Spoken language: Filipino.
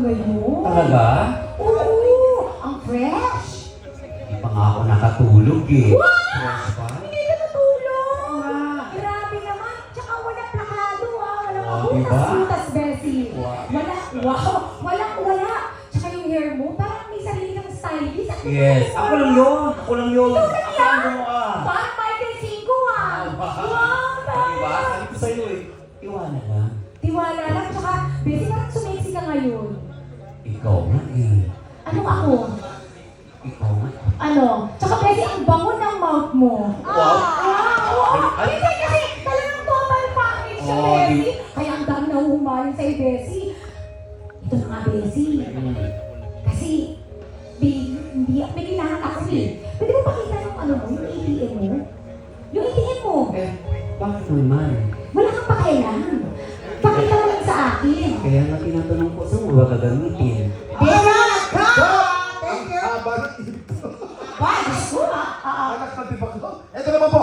ngayon. Talaga? Oo, ang fresh. Hindi pa nga ako nakatulog eh. Wow! Fresh pa? Hindi ka natulog. Grabe naman. Tsaka wala plakado Walang diba? kabutas, Bessie. Wow. Wala. Tsaka yung hair mo, parang may sarili kang stylist. Yes, ako lang yun. Ako lang yun. Ikaw lang yan? Ako lang Parang Michael Cinco Wow, Diba? Sabi ko sa'yo eh. Iwanan lang. Tiwala lang. Tsaka, Bessie, parang sumexy ka ngayon. Ikaw nga eh. Anong ako? Ikaw nga. Ano? Tsaka, Bessie, ang bango ng mouth mo. Wow. Ay. Hindi kasi talagang total package siya, Oh, Bessie. Kaya ang dami na humaling sa'yo, Bessie. Ito na nga, Bessie. Kasi, may kailangan ako eh. Pwede mo pakita yung ano mo, yung ATM mo? Yung ATM mo. Eh, bakit naman? Wala kang pakialam. Pakita mo lang sa akin. Kaya nga tinatanong ko, saan mo ba gagamitin? Thank you! Bye! Gusto ko Anak ng tibak ko. Ito naman po